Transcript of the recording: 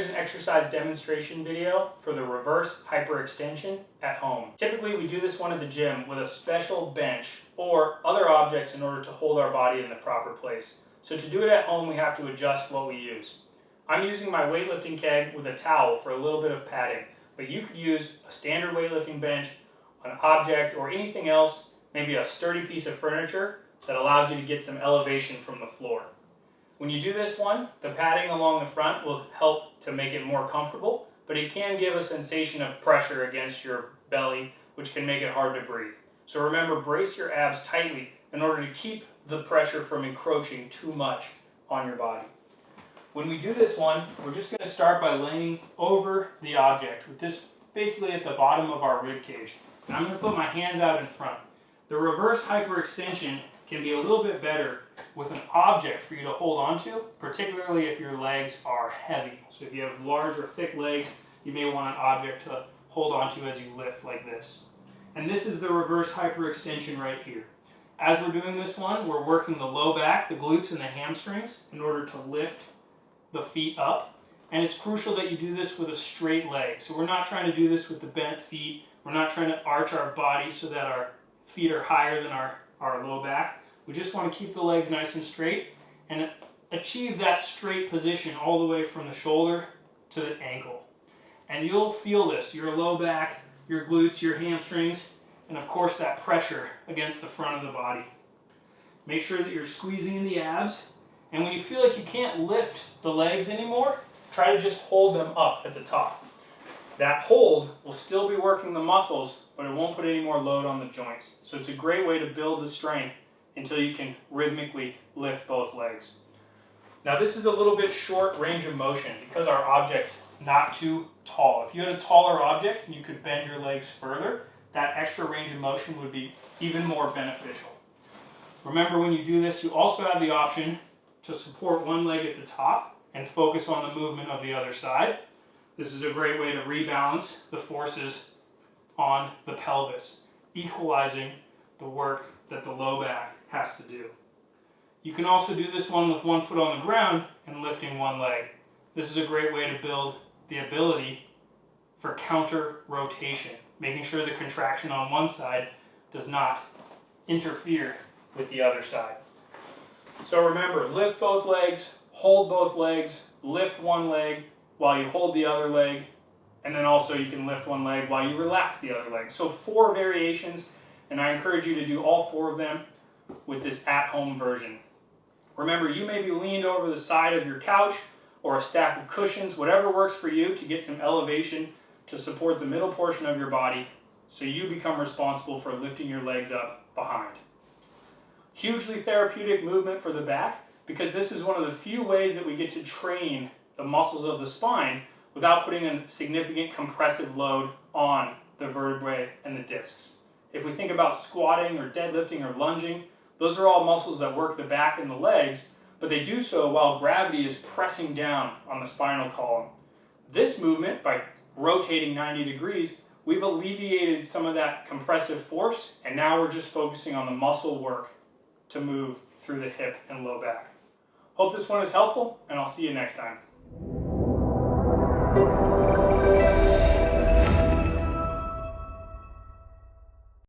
Here's an exercise demonstration video for the reverse hyperextension at home. Typically we do this one at the gym with a special bench or other objects in order to hold our body in the proper place. So to do it at home we have to adjust what we use. I'm using my weightlifting keg with a towel for a little bit of padding, but you could use a standard weightlifting bench, an object, or anything else, maybe a sturdy piece of furniture that allows you to get some elevation from the floor. When you do this one, the padding along the front will help to make it more comfortable, but it can give a sensation of pressure against your belly, which can make it hard to breathe. So remember, brace your abs tightly in order to keep the pressure from encroaching too much on your body. When we do this one, we're just going to start by laying over the object with this basically at the bottom of our rib cage. And I'm going to put my hands out in front. The reverse hyperextension can be a little bit better with an object for you to hold onto, particularly if your legs are heavy. So if you have large or thick legs, you may want an object to hold onto as you lift like this. And this is the reverse hyperextension right here. As we're doing this one, we're working the low back, the glutes, and the hamstrings in order to lift the feet up. And it's crucial that you do this with a straight leg. So we're not trying to do this with the bent feet. We're not trying to arch our body so that our feet are higher than our low back. We just want to keep the legs nice and straight and achieve that straight position all the way from the shoulder to the ankle. And you'll feel this, your low back, your glutes, your hamstrings, and of course that pressure against the front of the body. Make sure that you're squeezing in the abs, and when you feel like you can't lift the legs anymore, try to just hold them up at the top. That hold will still be working the muscles, but it won't put any more load on the joints. So it's a great way to build the strength until you can rhythmically lift both legs. Now this is a little bit short range of motion because our object's not too tall. If you had a taller object and you could bend your legs further, that extra range of motion would be even more beneficial. Remember, when you do this, you also have the option to support one leg at the top and focus on the movement of the other side. This is a great way to rebalance the forces on the pelvis, equalizing the work that the low back has to do. You can also do this one with one foot on the ground and lifting one leg. This is a great way to build the ability for counter rotation, making sure the contraction on one side does not interfere with the other side. So remember, lift both legs, hold both legs, lift one leg while you hold the other leg, and then also you can lift one leg while you relax the other leg. So 4 variations, and I encourage you to do all 4 of them with this at-home version. Remember, you may be leaned over the side of your couch or a stack of cushions, whatever works for you to get some elevation to support the middle portion of your body so you become responsible for lifting your legs up behind. Hugely therapeutic movement for the back because this is one of the few ways that we get to train the muscles of the spine without putting a significant compressive load on the vertebrae and the discs. If we think about squatting or deadlifting or lunging, those are all muscles that work the back and the legs, but they do so while gravity is pressing down on the spinal column. This movement, by rotating 90 degrees, we've alleviated some of that compressive force, and now we're just focusing on the muscle work to move through the hip and low back. Hope this one is helpful, and I'll see you next time.